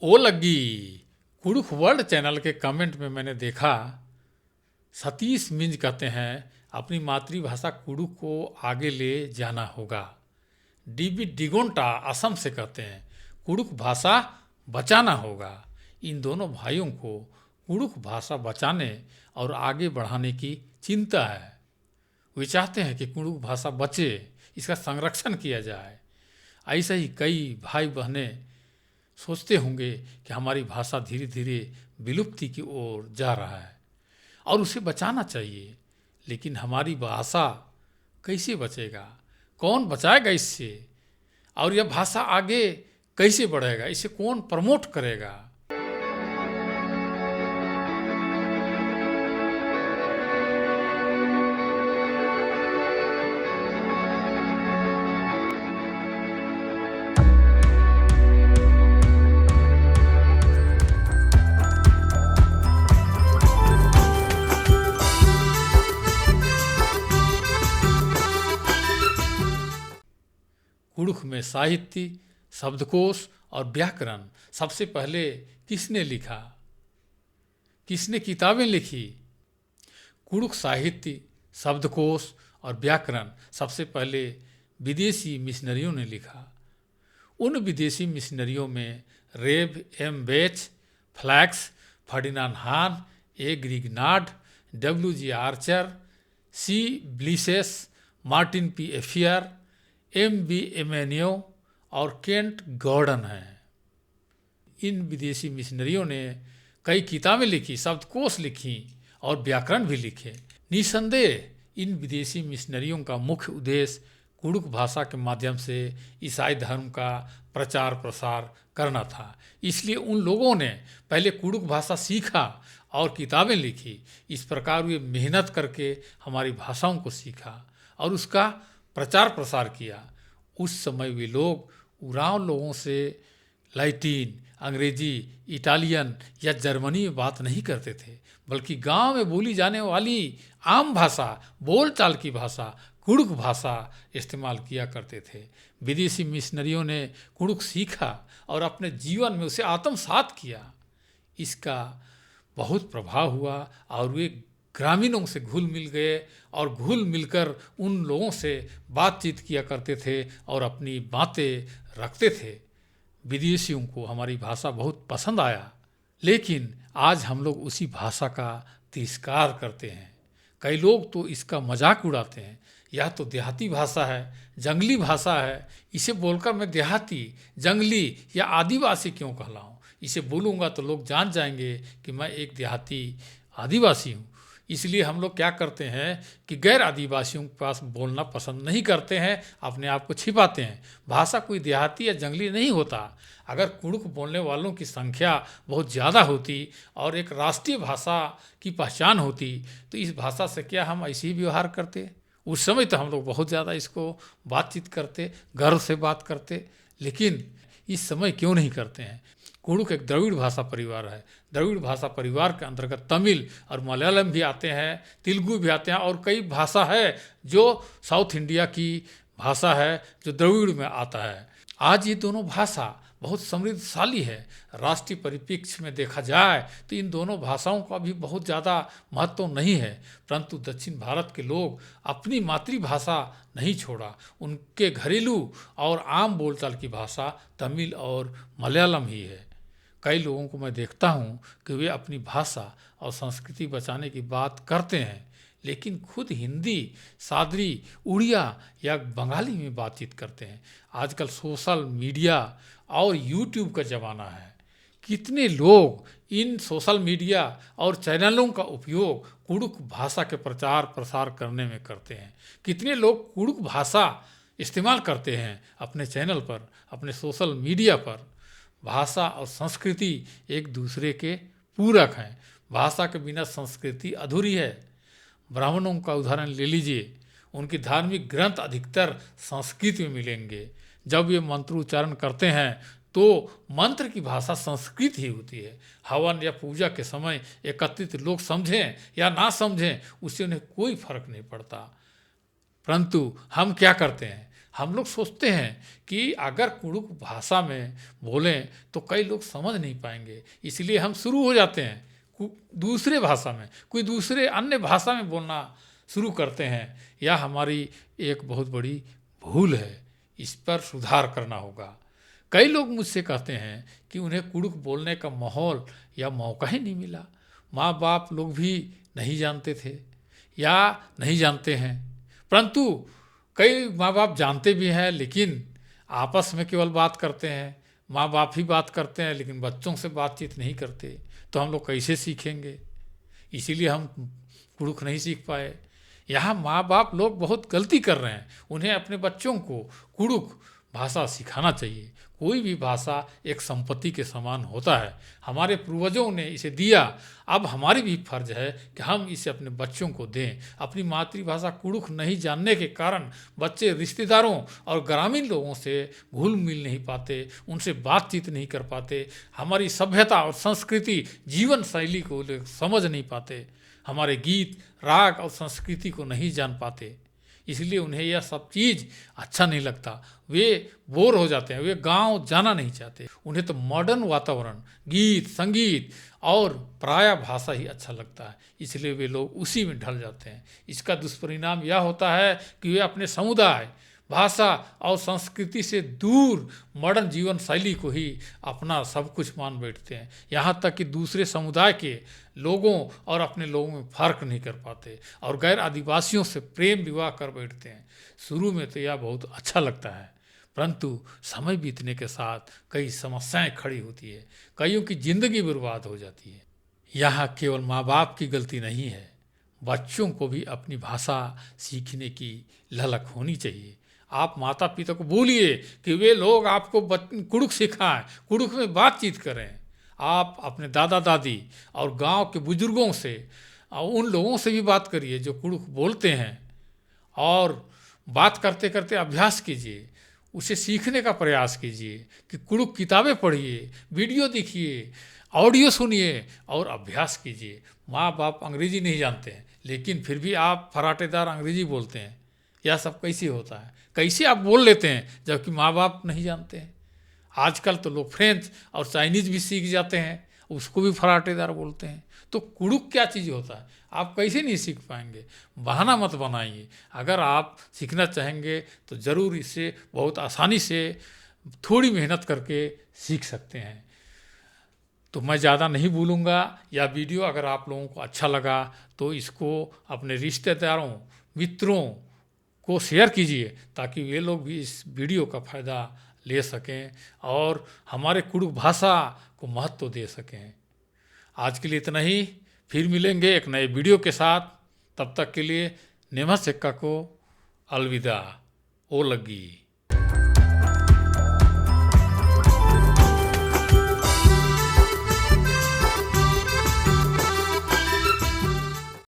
ओ लग्गी Kurukh world channel के comment में मैंने देखा सतीश मिंज कहते हैं अपनी मातृभाषा कुड़ुख को आगे ले जाना होगा। डीबी डिगोंटा असम से कहते हैं कुड़ुख भाषा बचाना होगा। इन दोनों भाइयों को कुड़ुख भाषा बचाने और आगे बढ़ाने की चिंता है। वे चाहते हैं कि कुड़ुख भाषा बचे, इसका संरक्षण किया जाए। ऐसे ही कई भाई बहनें सोचते होंगे कि हमारी भाषा धीरे धीरे विलुप्ति की ओर जा रहा है और उसे बचाना चाहिए। लेकिन हमारी भाषा कैसे बचेगा, कौन बचाएगा इससे, और यह भाषा आगे कैसे बढ़ेगा, इसे कौन प्रमोट करेगा। कुड़ुख में साहित्य, शब्दकोश और व्याकरण सबसे पहले किसने लिखा, किसने किताबें लिखी? कुड़ुख साहित्य, शब्दकोश और व्याकरण सबसे पहले विदेशी मिशनरियों ने लिखा। उन विदेशी मिशनरियों में रेव एम बेच, फ्लैक्स, फर्डिनांड हान, ए ग्रिगनार्ड, डब्ल्यू.जी. आर्चर, सी ब्लिसेस, मार्टिन पी एफियर, एम.बी. एमेन्यो और केंट गॉर्डन हैं। इन विदेशी मिशनरियों ने कई किताबें लिखी, शब्दकोश लिखी और व्याकरण भी लिखे। निसंदेह इन विदेशी मिशनरियों का मुख्य उद्देश्य कुड़ुख भाषा के माध्यम से ईसाई धर्म का प्रचार प्रसार करना था। इसलिए उन लोगों ने पहले कुड़ुख भाषा सीखा और किताबें लिखी। इस प्रकार वे मेहनत करके हमारी भाषाओं को सीखा और उसका प्रचार प्रसार किया। उस समय वे लोग उरांव लोगों से लैटिन, अंग्रेजी, इटालियन या जर्मनी में बात नहीं करते थे, बल्कि गांव में बोली जाने वाली आम भाषा, बोलचाल की भाषा, कुड़ुख भाषा इस्तेमाल किया करते थे। विदेशी मिशनरियों ने कुड़ुख सीखा और अपने जीवन में उसे आत्मसात किया। इसका बहुत प्रभाव हुआ और वे ग्रामीणों से घुल मिल गए और घुल मिलकर उन लोगों से बातचीत किया करते थे और अपनी बातें रखते थे। विदेशियों को हमारी भाषा बहुत पसंद आया, लेकिन आज हम लोग उसी भाषा का तिरस्कार करते हैं। कई लोग तो इसका मजाक उड़ाते हैं। यह तो देहाती भाषा है, जंगली भाषा है, इसे बोलकर मैं देहाती, जंगली या आदिवासी क्यों कहलाऊं? इसे बोलूँगा तो लोग जान जाएंगे कि मैं एक देहाती आदिवासी हूँ। इसलिए हम लोग क्या करते हैं कि गैर आदिवासियों के पास बोलना पसंद नहीं करते हैं, अपने आप को छिपाते हैं। भाषा कोई देहाती या जंगली नहीं होता। अगर कुड़ुख बोलने वालों की संख्या बहुत ज़्यादा होती और एक राष्ट्रीय भाषा की पहचान होती तो इस भाषा से क्या हम ऐसे ही व्यवहार करते? उस समय तो हम लोग बहुत ज़्यादा इसको बातचीत करते, गर्व से बात करते, लेकिन इस समय क्यों नहीं करते हैं? कुड़ुख एक द्रविड़ भाषा परिवार है। द्रविड़ भाषा परिवार के अंतर्गत तमिल और मलयालम भी आते हैं, तेलुगु भी आते हैं और कई भाषा है जो साउथ इंडिया की भाषा है जो द्रविड़ में आता है। आज ये दोनों भाषा बहुत समृद्धशाली है। राष्ट्रीय परिप्रेक्ष्य में देखा जाए तो इन दोनों भाषाओं का भी बहुत ज़्यादा महत्व नहीं है, परंतु दक्षिण भारत के लोग अपनी मातृभाषा नहीं छोड़ा। उनके घरेलू और आम बोलचाल की भाषा तमिल और मलयालम ही है। कई लोगों को मैं देखता हूँ कि वे अपनी भाषा और संस्कृति बचाने की बात करते हैं, लेकिन खुद हिंदी, सादरी, उड़िया या बंगाली में बातचीत करते हैं। आजकल सोशल मीडिया और यूट्यूब का ज़माना है। कितने लोग इन सोशल मीडिया और चैनलों का उपयोग कुड़ुख भाषा के प्रचार प्रसार करने में करते हैं। कितने लोग कुड़ुख भाषा इस्तेमाल करते हैं अपने चैनल पर, अपने सोशल मीडिया पर। भाषा और संस्कृति एक दूसरे के पूरक हैं। भाषा के बिना संस्कृति अधूरी है। ब्राह्मणों का उदाहरण ले लीजिए, उनके धार्मिक ग्रंथ अधिकतर संस्कृत में मिलेंगे। जब ये मंत्रोच्चारण करते हैं तो मंत्र की भाषा संस्कृत ही होती है। हवन या पूजा के समय एकत्रित लोग समझें या ना समझें उससे उन्हें कोई फर्क नहीं पड़ता। परंतु हम क्या करते हैं? हम लोग सोचते हैं कि अगर कुड़ुक भाषा में बोलें तो कई लोग समझ नहीं पाएंगे, इसलिए हम शुरू हो जाते हैं दूसरे भाषा में, कोई दूसरे अन्य भाषा में बोलना शुरू करते हैं। यह हमारी एक बहुत बड़ी भूल है, इस पर सुधार करना होगा। कई लोग मुझसे कहते हैं कि उन्हें कुड़ुक बोलने का माहौल या मौका ही नहीं मिला, माँ बाप लोग भी नहीं जानते थे या नहीं जानते हैं। परंतु कई माँ बाप जानते भी हैं लेकिन आपस में केवल बात करते हैं, माँ बाप ही बात करते हैं लेकिन बच्चों से बातचीत नहीं करते, तो हम लोग कैसे सीखेंगे? इसीलिए हम कुड़ुक नहीं सीख पाए। यहाँ माँ बाप लोग बहुत गलती कर रहे हैं, उन्हें अपने बच्चों को कुड़ुक भाषा सिखाना चाहिए। कोई भी भाषा एक संपत्ति के समान होता है, हमारे पूर्वजों ने इसे दिया, अब हमारी भी फर्ज है कि हम इसे अपने बच्चों को दें। अपनी मातृभाषा कुड़ुक नहीं जानने के कारण बच्चे रिश्तेदारों और ग्रामीण लोगों से घुल मिल नहीं पाते, उनसे बातचीत नहीं कर पाते, हमारी सभ्यता और संस्कृति जीवन शैली को लोग समझ नहीं पाते, हमारे गीत राग और संस्कृति को नहीं जान पाते, इसलिए उन्हें यह सब चीज़ अच्छा नहीं लगता, वे बोर हो जाते हैं, वे गांव जाना नहीं चाहते। उन्हें तो मॉडर्न वातावरण, गीत संगीत और प्राय भाषा ही अच्छा लगता है, इसलिए वे लोग उसी में ढल जाते हैं। इसका दुष्परिणाम यह होता है कि वे अपने समुदाय, भाषा और संस्कृति से दूर मॉडर्न जीवन शैली को ही अपना सब कुछ मान बैठते हैं, यहाँ तक कि दूसरे समुदाय के लोगों और अपने लोगों में फर्क नहीं कर पाते और गैर आदिवासियों से प्रेम विवाह कर बैठते हैं। शुरू में तो यह बहुत अच्छा लगता है, परंतु समय बीतने के साथ कई समस्याएं खड़ी होती है, कईयों की जिंदगी बर्बाद हो जाती है। यहाँ केवल माँ बाप की गलती नहीं है, बच्चों को भी अपनी भाषा सीखने की ललक होनी चाहिए। आप माता पिता को बोलिए कि वे लोग आपको कुड़ुक सिखाएं, कुड़ुक में बातचीत करें। आप अपने दादा दादी और गांव के बुजुर्गों से और उन लोगों से भी बात करिए जो कुड़ुक बोलते हैं, और बात करते करते अभ्यास कीजिए, उसे सीखने का प्रयास कीजिए कि कुड़ुक किताबें पढ़िए, वीडियो देखिए, ऑडियो सुनिए और अभ्यास कीजिए। माँ बाप अंग्रेजी नहीं जानते हैं लेकिन फिर भी आप फराटेदार अंग्रेजी बोलते हैं, यह सब कैसे होता है? कैसे आप बोल लेते हैं जबकि माँ बाप नहीं जानते हैं? आजकल तो लोग फ्रेंच और चाइनीज भी सीख जाते हैं, उसको भी फराटेदार बोलते हैं। तो कुड़ुक क्या चीज़ होता है आप कैसे नहीं सीख पाएंगे? बहाना मत बनाइए। अगर आप सीखना चाहेंगे तो ज़रूर इसे बहुत आसानी से थोड़ी मेहनत करके सीख सकते हैं। तो मैं ज़्यादा नहीं बोलूँगा। यह वीडियो अगर आप लोगों को अच्छा लगा तो इसको अपने रिश्तेदारों, मित्रों को शेयर कीजिए ताकि वे लोग भी इस वीडियो का फ़ायदा ले सकें और हमारे कुड़ुक भाषा को महत्व दे सकें। आज के लिए इतना ही, फिर मिलेंगे एक नए वीडियो के साथ। तब तक के लिए नेमा सेक्का को अलविदा। ओ लगी।